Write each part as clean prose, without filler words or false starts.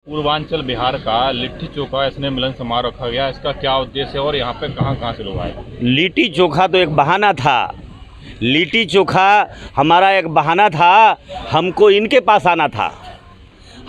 पूर्वांचल बिहार का लिट्टी चोखा स्नेह मिलन समारोह रखा गया, इसका क्या उद्देश्य है और यहाँ पे कहाँ कहाँ से लोग आए? लिट्टी चोखा तो एक बहाना था। लिट्टी चोखा हमारा एक बहाना था, हमको इनके पास आना था।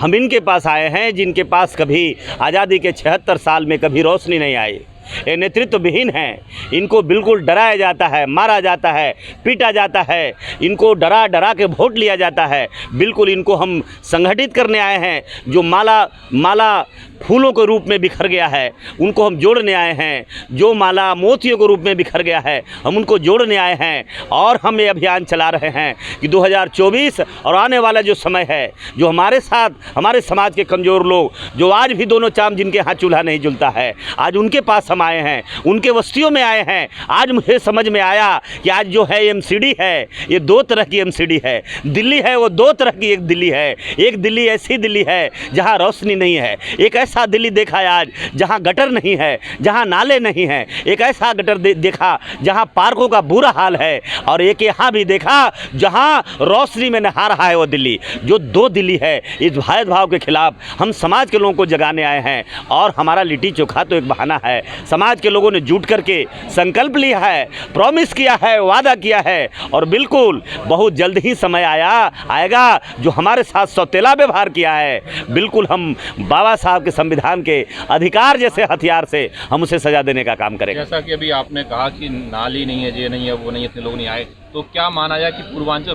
हम इनके पास आए हैं जिनके पास कभी आज़ादी के 76 साल में कभी रोशनी नहीं आई। ये नेतृत्व विहीन है, इनको बिल्कुल डराया जाता है, मारा जाता है, पीटा जाता है, इनको डरा डरा के वोट लिया जाता है। बिल्कुल इनको हम संगठित करने आए हैं। जो माला फूलों के रूप में बिखर गया है उनको हम जोड़ने आए हैं। जो माला मोतियों के रूप में बिखर गया है हम उनको जोड़ने आए हैं। और हम ये अभियान चला रहे हैं कि 2024 और आने वाला जो समय है, जो हमारे साथ हमारे समाज के कमज़ोर लोग, जो आज भी दोनों चाम जिनके यहाँ चूल्हा नहीं जलता है, आज उनके पास हम आए हैं, उनके बस्तियों में आए हैं। आज मुझे समझ में आया कि आज जो है एमसीडी है, ये 2 तरह की एमसीडी है। दिल्ली है वो 2 तरह की एक दिल्ली है। एक दिल्ली ऐसी दिल्ली है जहाँ रोशनी नहीं है। एक ऐसा दिल्ली देखा है आज जहाँ गटर नहीं है, जहाँ नाले नहीं हैं। एक ऐसा गटर देखा जहाँ पार्कों का बुरा हाल है। और एक यहाँ भी देखा जहाँ रोशनी में नहा रहा है वो दिल्ली। जो 2 दिल्ली है, इस भेदभाव के खिलाफ हम समाज के लोगों को जगाने आए हैं। और हमारा लिट्टी चोखा तो एक बहाना है। समाज के लोगों ने जुट करके संकल्प लिया है, प्रॉमिस किया है, वादा किया है। और बिल्कुल बहुत जल्द ही समय आएगा जो हमारे साथ सौतेला व्यवहार किया है, बिल्कुल हम बाबा साहब के संविधान के अधिकार जैसे हथियार से हम उसे सजा देने का काम करेंगे। जैसा कि अभी आपने कहा कि नाली नहीं है, ये नहीं है, वो नहीं है, इतने लोग नहीं आए, तो क्या माना जाए कि पूर्वांचल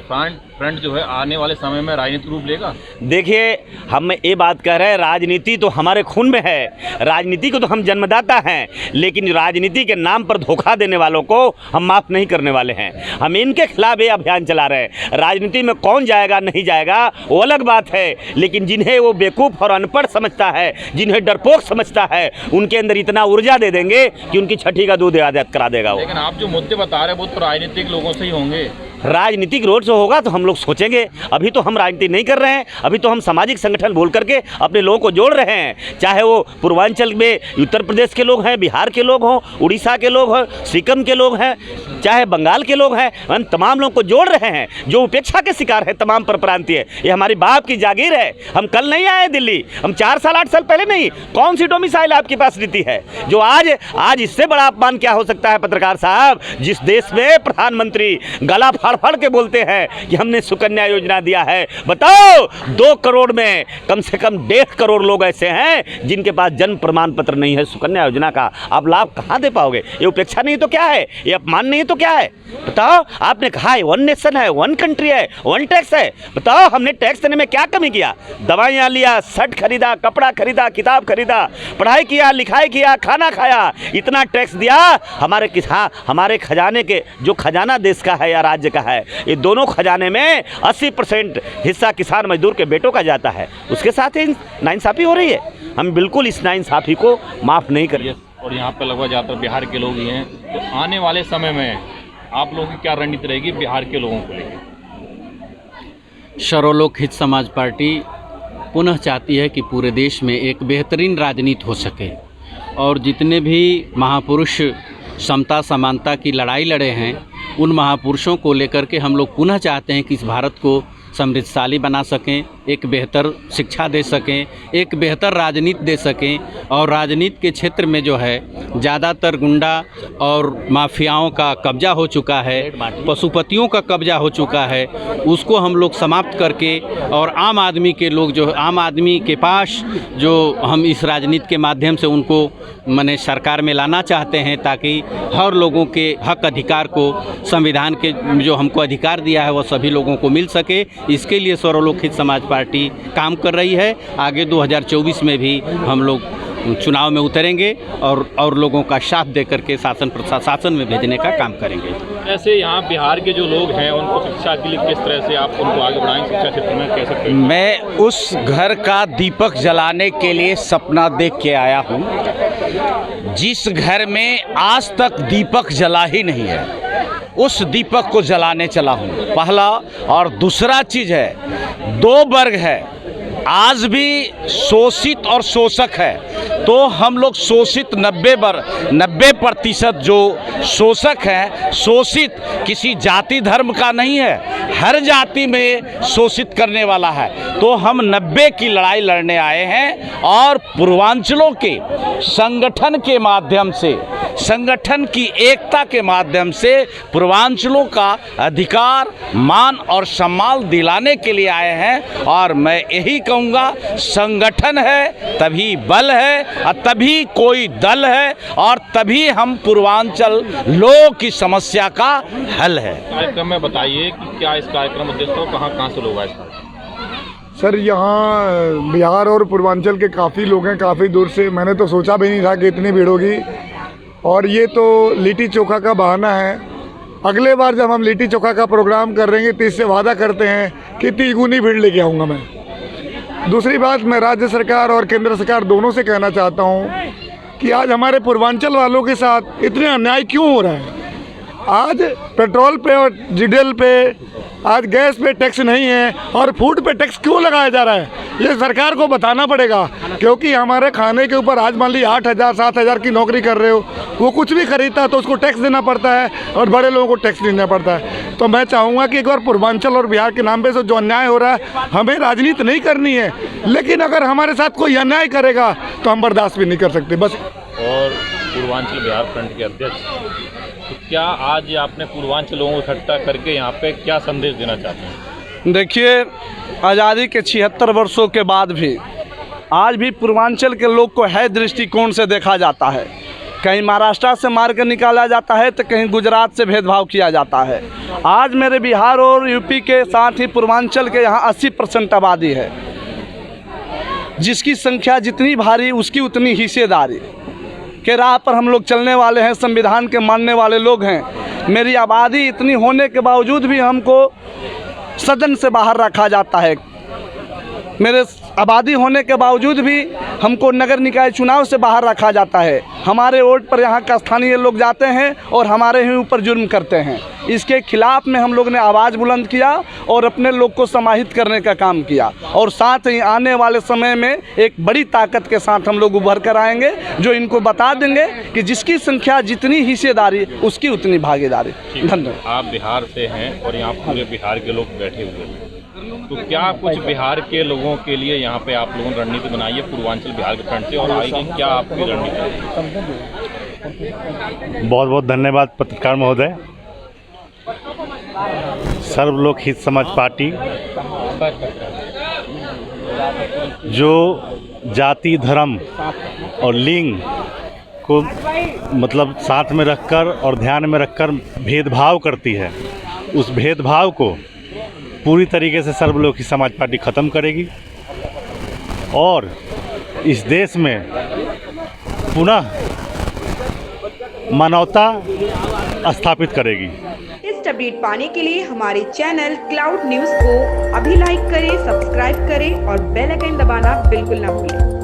फ्रंट जो है आने वाले समय में राजनीतिक रूप लेगा? देखिए, हम ये बात कह रहे हैं, राजनीति तो हमारे खून में है। राजनीति को तो हम जन्मदाता हैं, लेकिन राजनीति के नाम पर धोखा देने वालों को हम माफ़ नहीं करने वाले हैं। हम इनके खिलाफ ये अभियान चला रहे हैं। राजनीति में कौन जाएगा नहीं जाएगा वो अलग बात है, लेकिन जिन्हें वो बेवकूफ़ और अनपढ़ समझता है, जिन्हें डरपोक समझता है, उनके अंदर इतना ऊर्जा दे देंगे कि उनकी छठी का दूध आदत करा देगा वो। लेकिन आप जो मुद्दे बता रहे हैं वो तो राजनीतिक लोगों से ही होंगे। राजनीतिक रोड शो होगा तो हम लोग सोचेंगे। अभी तो हम राजनीति नहीं कर रहे हैं, अभी तो हम सामाजिक संगठन बोल करके अपने लोगों को जोड़ रहे हैं। चाहे वो पूर्वांचल में उत्तर प्रदेश के लोग हैं, बिहार के लोग हों, उड़ीसा के लोग हों, सिक्किम के लोग हैं, चाहे बंगाल के लोग हैं, हम तमाम लोगों को जोड़ रहे हैं जो उपेक्षा के शिकार है तमाम परप्रांतीय। ये हमारी बाप की जागीर है। हम कल नहीं आए दिल्ली, हम 4 साल 8 साल पहले नहीं। कौन सी डोमिसाइल आपके पास नीति है जो आज इससे बड़ा अपमान क्या हो सकता है पत्रकार साहब, जिस देश में प्रधानमंत्री गला फाड़ के बोलते हैं कि हमने सुकन्या योजना दिया है। बताओ, 2 करोड़ में कम से कम 1.5 करोड़ लोग ऐसे हैं जिनके पास जन्म प्रमाण पत्र नहीं है। सुकन्या योजना का आप लाभ कहाँ दे पाओगे? ये उपेक्षा नहीं तो क्या है? ये अपमान नहीं तो क्या है? बताओ, आपने कहा है 1 नेशन है, 1 कंट्री है, 1 टैक्स है। बताओ, हमने टैक्स देने में क्या कमी किया? दवाइयाँ लिया, शर्ट खरीदा, कपड़ा खरीदा, किताब खरीदा, पढ़ाई किया, लिखाई किया, खाना खाया, इतना टैक्स दिया। हमारे खजाने के जो खजाना देश का है या राज्य का है, ये दोनों खजाने में 80% हिस्सा किसान मजदूर के बेटों का जाता है। उसके साथ ही नाइंसाफ़ी हो रही है। हम बिल्कुल इस नाइंसाफ़ी को माफ़ नहीं करेंगे। और यहाँ पर लगभग ज़्यादातर बिहार के लोग ही हैं, तो आने वाले समय में आप लोगों की क्या रणनीति रहेगी बिहार के लोगों को लेकर? सर्वलोक हित समाज पार्टी पुनः चाहती है कि पूरे देश में एक बेहतरीन राजनीति हो सके और जितने भी महापुरुष समता समानता की लड़ाई लड़े हैं, उन महापुरुषों को लेकर के हम लोग पुनः चाहते हैं कि इस भारत को समृद्धशाली बना सकें, एक बेहतर शिक्षा दे सकें, एक बेहतर राजनीति दे सकें। और राजनीति के क्षेत्र में जो है ज़्यादातर गुंडा और माफियाओं का कब्जा हो चुका है, पशुपतियों का कब्जा हो चुका है, उसको हम लोग समाप्त करके और आम आदमी के लोग जो आम आदमी के पास जो हम इस राजनीति के माध्यम से उनको माने सरकार में लाना चाहते हैं, ताकि हर लोगों के हक अधिकार को संविधान के जो हमको अधिकार दिया है वह सभी लोगों को मिल सके। इसके लिए सर्वलोक हित समाज पार्टी काम कर रही है। आगे 2024 में भी हम लोग चुनाव में उतरेंगे और लोगों का साथ दे करके शासन में भेजने का काम करेंगे। ऐसे यहाँ बिहार के जो लोग हैं उनको शिक्षा के लिए किस तरह से आप उनको आगे बढ़ाएंगे शिक्षा क्षेत्र में, कह सकते हैं? मैं उस घर का दीपक जलाने के लिए सपना देख के आया हूँ जिस घर में आज तक दीपक जला ही नहीं है, उस दीपक को जलाने चला हूँ। पहला और दूसरा चीज़ है, 2 वर्ग है, आज भी शोषित और शोषक है। तो हम लोग शोषित 90% जो शोषक है, शोषित किसी जाति धर्म का नहीं है, हर जाति में शोषित करने वाला है। तो हम 90 की लड़ाई लड़ने आए हैं और पूर्वांचलों के संगठन के माध्यम से, संगठन की एकता के माध्यम से पूर्वांचलों का अधिकार, मान और सम्मान दिलाने के लिए आए हैं। और मैं यही कहूँगा, संगठन है तभी बल है और तभी कोई दल है और तभी हम पूर्वांचल लोगों की समस्या का हल है। कार्यक्रम में बताइए कि क्या इस कार्यक्रम उद्देश्य हो, कहाँ से लोग आए? सर यहाँ बिहार और पूर्वांचल के काफ़ी लोग हैं, काफ़ी दूर से। मैंने तो सोचा भी नहीं था कि इतनी भीड़ होगी। और ये तो लिट्टी चोखा का बहाना है। अगले बार जब हम लिट्टी चोखा का प्रोग्राम कर रहे हैं तो इससे वादा करते हैं कि तिगुनी भीड़ लेके आऊँगा मैं। दूसरी बात, मैं राज्य सरकार और केंद्र सरकार दोनों से कहना चाहता हूँ कि आज हमारे पूर्वांचल वालों के साथ इतने अन्याय क्यों हो रहा है। आज पेट्रोल पे और डीजल पे, आज गैस पे टैक्स नहीं है और फूड पे टैक्स क्यों लगाया जा रहा है, ये सरकार को बताना पड़ेगा। क्योंकि हमारे खाने के ऊपर आज मान ली 8,000 7,000 की नौकरी कर रहे हो, वो कुछ भी खरीदता है तो उसको टैक्स देना पड़ता है और बड़े लोगों को टैक्स देना पड़ता है। तो मैं चाहूँगा कि एक बार पूर्वांचल और बिहार के नाम पे जो अन्याय हो रहा है, हमें राजनीति नहीं करनी है, लेकिन अगर हमारे साथ कोई अन्याय करेगा तो हम बर्दाश्त भी नहीं कर सकते बस। और पूर्वांचल बिहार फ्रंट के अध्यक्ष, तो क्या आज आपने पूर्वांचल लोगों को इकट्ठा करके यहाँ पे क्या संदेश देना चाहते हैं? देखिए, आज़ादी के 76 वर्षों के बाद भी आज भी पूर्वांचल के लोग को है दृष्टिकोण से देखा जाता है। कहीं महाराष्ट्र से मार कर निकाला जाता है तो कहीं गुजरात से भेदभाव किया जाता है। आज मेरे बिहार और यूपी के साथ ही पूर्वांचल के यहाँ 80% आबादी है, जिसकी संख्या जितनी भारी उसकी उतनी हिस्सेदारी के राह पर हम लोग चलने वाले हैं, संविधान के मानने वाले लोग हैं। मेरी आबादी इतनी होने के बावजूद भी हमको सदन से बाहर रखा जाता है। मेरे आबादी होने के बावजूद भी हमको नगर निकाय चुनाव से बाहर रखा जाता है। हमारे वोट पर यहाँ का स्थानीय लोग जाते हैं और हमारे ही ऊपर जुर्म करते हैं। इसके खिलाफ में हम लोग ने आवाज़ बुलंद किया और अपने लोग को समाहित करने का काम किया। और साथ ही आने वाले समय में एक बड़ी ताकत के साथ हम लोग उभर कर आएंगे, जो इनको बता देंगे कि जिसकी संख्या जितनी हिस्सेदारी उसकी उतनी भागीदारी। धन्यवाद। आप बिहार से हैं और यहाँ पूरे बिहार के लोग बैठे हुए हैं, तो क्या कुछ बिहार के लोगों के लिए यहाँ पे आप लोगों ने रणनीति बनाई है पूर्वांचल बिहार के फ्रंट से, और आगे क्या आपकी रणनीति है? बहुत बहुत धन्यवाद पत्रकार महोदय। सर्वलोक हित समाज पार्टी जो जाति, धर्म और लिंग को मतलब साथ में रखकर और ध्यान में रखकर भेदभाव करती है, उस भेदभाव को पूरी तरीके से सर्वलोक हित समाज पार्टी ख़त्म करेगी और इस देश में पुनः मानवता स्थापित करेगी। इस अपडेट पाने के लिए हमारे चैनल क्लाउड न्यूज़ को अभी लाइक करें, सब्सक्राइब करें और बेल आइकन दबाना बिल्कुल ना भूलें।